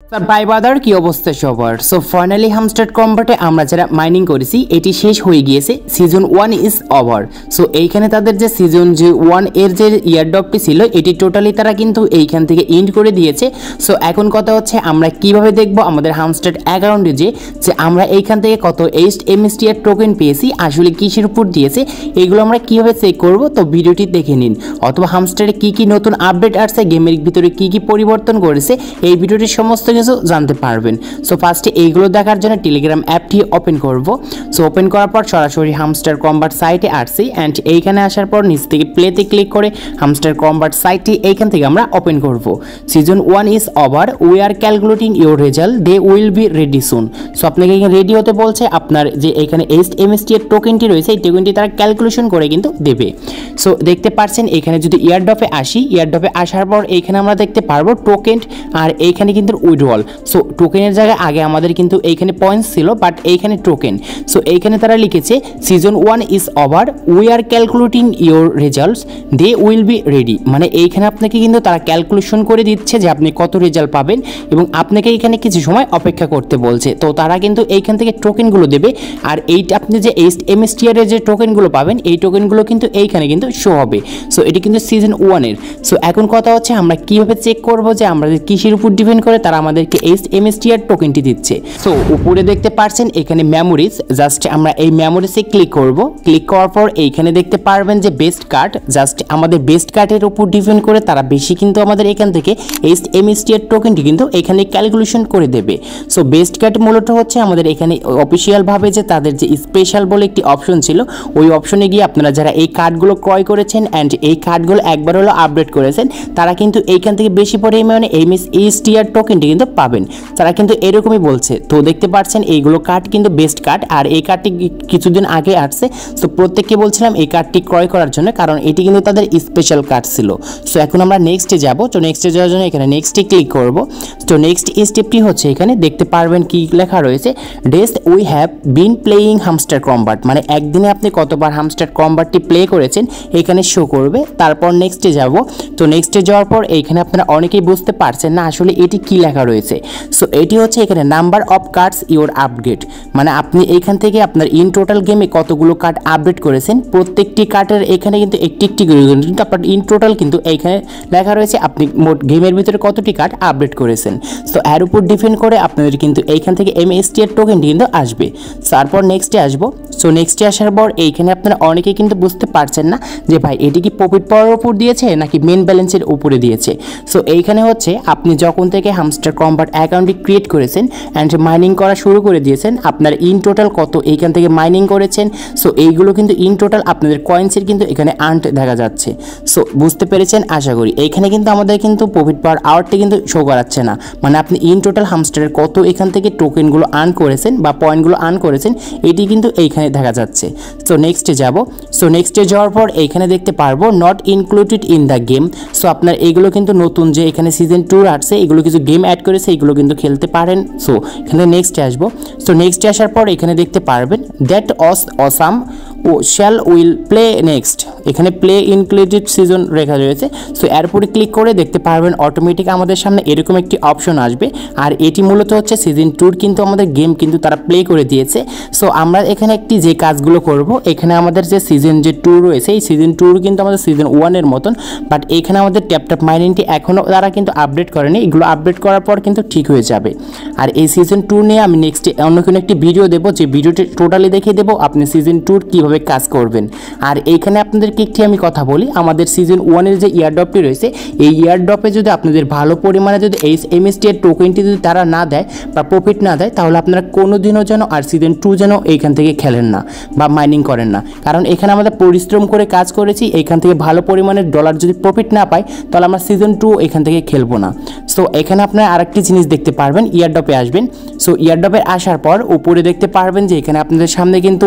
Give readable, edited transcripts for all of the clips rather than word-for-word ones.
ভাই বাদার কি অবস্থা সবার? সো ফাইনালি হামস্টার কম্বাটে আমরা যারা মাইনিং করেছি এটি শেষ হয়ে গিয়েছে। Season 1 is over. সো এইখানে তাদের যে সিজন 1 এর যে ইয়ারড্রপটি ছিল এটি টোটালি তারা কিন্তু এইখান থেকে এন্ড করে দিয়েছে। সো এখন কথা হচ্ছে আমরা কিভাবে দেখব আমাদের হামস্টার অ্যাকাউন্টে যে আমরা এইখান থেকে কত এমএসটিআর টোকেন পেয়েছি, আসলে কিসের উপর দিয়েছে, এগুলো আমরা কিভাবে চেক করব। তো ভিডিওটি দেখে নিন, অথবা হামস্টারে কি কি নতুন আপডেট আসছে, গেমের ভিতরে কি কি পরিবর্তন করেছে, এই ভিডিওটির সমস্ত কিছু জানতে পারবেন। সো ফার্স্টে এইগুলো দেখার জন্য টেলিগ্রাম অ্যাপটি ওপেন করব। সো ওপেন করার পর সরাসরি হামস্টার কম্বাট সাইটে আসছি অ্যান্ড এইখানে আসার পর নিচ থেকে প্লেতে ক্লিক করে হামস্টার কম্বাট সাইটটি এইখান থেকে আমরা ওপেন করব। Season 1 is over, we are calculating your result, they will be ready soon. So আপনাকে এখানে রেডি হতে বলছে। আপনার যে এখানে এমএসটি এর টোকেনটি রয়েছে এই টোকেনটি তারা ক্যালকুলেশন করে কিন্তু দেবে। সো দেখতে পাচ্ছেন এখানে যদি ইয়ারড্রপে আসি, ইয়ারড্রপে আসার পর এইখানে আমরা দেখতে পারবো টোকেন, আর এইখানে কিন্তু উইথড্রল। সো টোকেনের জায়গায় আগে আমাদের কিন্তু এইখানে পয়েন্টস ছিল, বাট এইখানে টোকেন। সো এইখানে তারা লিখেছে season 1 is over, we are calculating your results, they will be ready. মানে এইখানে আপনাকে কিন্তু তারা ক্যালকুলেশন করে দিচ্ছে যে আপনি কত রেজাল্ট পাবেন এবং আপনাকে এইখানে কিছু সময় অপেক্ষা করতে বলছে। তো তারা কিন্তু এইখান থেকে টোকেনগুলো দেবে, আর এইটা আপনি যে এমএসটিআর এর যে টোকেনগুলো পাবেন এই টোকেনগুলো কিন্তু এইখানে কিন্তু শো হবে। সো এটি কিন্তু সিজন 1 এর। সো এখন কথা হচ্ছে আমরা কিভাবে চেক করব যে আমাদের কিসের উপর ডিপেন্ড করে তারা আমাদেরকে এমএসটিআর টোকেনটি দিচ্ছে। সো উপরে দেখতে পাচ্ছেন এখানে মেমোরিজ, জাস্ট আমরা এই মেমোরিজে ক্লিক করব। ক্লিক করার পর এইখানে দেখতে পারবেন যে বেস্ট কার্ড, জাস্ট আমাদের বেস্ট কার্ডের উপর ডিপেন্ড করে তারা বেশি কিন্তু আমাদের এখান থেকে এমএসটিআর টোকেনটি কিন্তু এখানে ক্যালকুলেশন করে দেবে। সো বেস্ট কার্ড মূলত হচ্ছে আমাদের এখানে অফিসিয়াল ভাবে যে তাদের যে স্পেশাল বলে একটি অপশন ছিল, ওই অপশনে গিয়ে আপনারা যারা এই কার্ডগুলো ক্রয় করেছেন অ্যান্ড এই কার্ডগুলো একবার হলো আপডেট করেছেন তারা কিন্তু এইখান থেকে বেশি পরিমাণে এমএসটিআর টোকেনটি কিন্তু পাবেন। তারা কিন্তু এরকমই বলছে। তো দেখতে পাচ্ছেন এইগুলো কার্ড কিন্তু বেস্ট কার্ড, আর এই কার্ডটি কিছুদিন আগে আসছে। সো প্রত্যেককে বলছিলাম এই কার্ডটি ক্রয় করার জন্য, কারণ এটি কিন্তু তাদের স্পেশাল কার্ড ছিল। সো এখন আমরা নেক্সটে যাব। তো নেক্সটে যাওয়ার জন্য এখানে নেক্সটে ক্লিক করব। তো নেক্সট স্টেপটি হচ্ছে এখানে দেখতে পারবেন কি লেখা রয়েছে, days we have been playing hamster combat, মানে একদিনে আপনি কতবার হামস্টার কম্বাটটি প্লে করেছেন এখানে শো করবে। তারপর নেক্সটে যাব। তো নেক্সটে যাওয়ার পর এইখানে আপনারা অনেকেই বুঝতে পারছেন না আসলে এটি কি লেখা রয়েছে। সো এটি হচ্ছে এখানে number of cards your update, মানে আপনি এইখান থেকে আপনার ইন টোটাল গেমে কতগুলো কার্ড আপডেট করেছেন, প্রত্যেকটি কার্ডের এখানে কিন্তু একটি করে কিন্তু আপনার ইন টোটাল কিন্তু এইখানে লেখা রয়েছে আপনি মোট গেমের ভিতরে কতটি কার্ড আপডেট করেছেন। সো এর উপর ডিপেন্ড করে আপনাদের কিন্তু এইখান থেকে এমএসটিআর টোকেনটি কিন্তু আসবে। তারপর নেক্সটে আসবো। সো নেক্সটে আসার পর এইখানে আপনারা অনেকেই কিন্তু বুঝতে পারছেন না যে ভাই এটি কি প্রফিট পাওয়ার উপর দিয়েছে নাকি মেন ব্যালেন্সের উপরে দিয়েছে। সো এইখানে হচ্ছে আপনি যখন থেকে হামস্টার কম্বাট অ্যাকাউন্টটি ক্রিয়েট করেছেন অ্যান্ড মাইনিং করা শুরু করে দিয়েছেন, আপনার ইন টোটাল কত এইখান থেকে মাইনিং করেছেন। সো এইগুলো কিন্তু ইন টোটাল আপনাদের কয়েন্সের কিন্তু এখানে আর্নড দেখা যাচ্ছে। সো বুঝতে পেরেছেন আশা করি। এইখানে কিন্তু আমাদের কিন্তু প্রফিট পাওয়ার আওয়ারটি কিন্তু শো করাচ্ছে না, মানে আপনি ইন টোটাল হামস্টারের কত এখান থেকে টোকেনগুলো আর্ন করেছেন বা পয়েন্টগুলো আর্ন করেছেন এটি কিন্তু এইখানে দেখা যাচ্ছে। সো নেক্সটে যাব। সো নেক্সটে যাওয়ার পর এইখানে দেখতে পারবো not included in the game. So আপনার এইগুলো কিন্তু নতুন যে এখানে সিজন 2 আসছে এগুলো কিছু গেম অ্যাড করেছে, এগুলো কিন্তু খেলতে পারেন। সো এখানে নেক্সটে আসবো। সো নেক্সটে আসার পর এখানে দেখতে পারবেন দ্যাট অসাম ও শ্যাল উইল প্লে নেক্সট, এখানে প্লে ইনক্লুডেড সিজন রেখা রয়েছে। সো এর উপরে ক্লিক করে দেখতে পারবেন অটোমেটিক আমাদের সামনে এরকম একটি অপশন আসবে, আর এটি মূলত হচ্ছে সিজন 2 কিন্তু আমাদের গেম কিন্তু তারা প্লে করে দিয়েছে। সো আমরা এখানে একটি যে কাজগুলো করব, এখানে আমাদের যে সিজন 2 রয়েছে এই সিজন 2 কিন্তু আমাদের সিজন 1 এর মতন, বাট এখানে আমাদের ট্যাপ মাইনিংটি এখনও তারা কিন্তু আপডেট করেনি, এগুলো আপডেট করার পর কিন্তু ঠিক হয়ে যাবে। আর এই সিজন 2 নিয়ে আমি নেক্সটে অন্য কোনো একটি ভিডিও দেবো, যে ভিডিওটি টোটালি দেখিয়ে দেবো আপনি সিজন 2 কীভাবে কাজ করবেন। আর এইখানে আপনাদেরকে একটি আমি কথা বলি, আমাদের সিজন 1 এর যে ইয়ারড্রপটি রয়েছে এই ইয়ারড্রপে যদি আপনাদের ভালো পরিমাণে যদি এই এমএসটিআর টোকেনটি যদি তারা না দেয় বা প্রফিট না দেয়, তাহলে আপনারা কোনোদিনও যেন আর সিজন 2 যেন এইখান থেকে খেলেন না বা মাইনিং করেন না, কারণ এখানে আমাদের পরিশ্রম করে কাজ করেছি, এইখান থেকে ভালো পরিমাণের ডলার যদি প্রফিট না পাই তাহলে আমরা সিজন 2 এখান থেকে খেলবো না। সো এখানে আপনারা আরেকটি জিনিস দেখতে পারবেন, ইয়ারড্রপে আসবেন। সো ইয়ারড্রপে আসার পর উপরে দেখতে পারবেন যে এখানে আপনাদের সামনে কিন্তু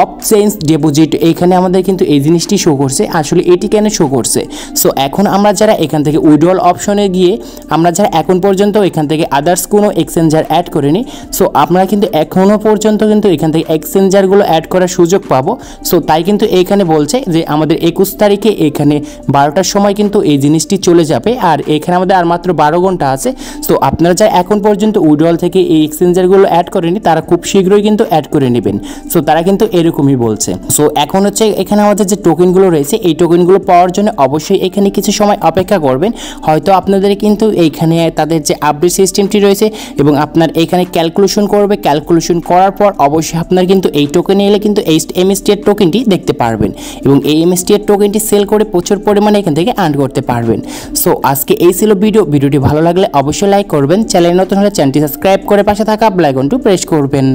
অফ চেঞ্জ ডিপোজিট, এইখানে আমাদের কিন্তু এই জিনিসটি শো করছে। আসলে এটি কেন শো করছে? সো এখন আমরা যারা এখান থেকে উইথড্রল অপশনে গিয়ে আমরা যারা এখন পর্যন্ত এখান থেকে আদার্স কোনো এক্সচেঞ্জার অ্যাড করিনি, সো আমরা কিন্তু এখনও পর্যন্ত কিন্তু এখান থেকে এক্সচেঞ্জারগুলো অ্যাড করার সুযোগ পাবো। সো তাই কিন্তু কিন্তু এইখানে বলছে যে আমাদের 21 তারিখে এখানে 12টার সময় কিন্তু এই জিনিসটি চলে যাবে আর এখানে আমাদের আর মাত্র 12 ঘন্টা আছে। সো আপনারা যারা এখন পর্যন্ত উইড্রল থেকে এই এক্সচেঞ্জারগুলো অ্যাড করেনি তারা খুব শীঘ্রই কিন্তু অ্যাড করে নেবেন। সো তারা কিন্তু এরকমই বলছে। সো এখন হচ্ছে এখানে আমাদের যে টোকেনগুলো রয়েছে এই টোকেনগুলো পাওয়ার জন্য অবশ্যই এখানে কিছু সময় অপেক্ষা করবেন। হয়তো আপনাদের কিন্তু এইখানে তাদের যে আপডেট সিস্টেমটি রয়েছে এবং আপনার এখানে ক্যালকুলেশন করবে, ক্যালকুলেশন করার পর অবশ্যই আপনার কিন্তু এই টোকেনে এলে কিন্তু এই এমএসটি এর টোকেনটি দেখতে পারবেন এবং এই এমএসটি এর টোকেনটি সেল করে প্রচুর পরিমাণে এখান থেকে আর্ন করতে পারবেন। সো আজকে এই ছিল ভিডিওটি ভালো লাগলে অবশ্যই লাইক করবেন, চ্যানেল নতুন হলে চ্যানেলটি সাবস্ক্রাইব করে পাশে থাকা বেল আইকনটি প্রেস করবেন।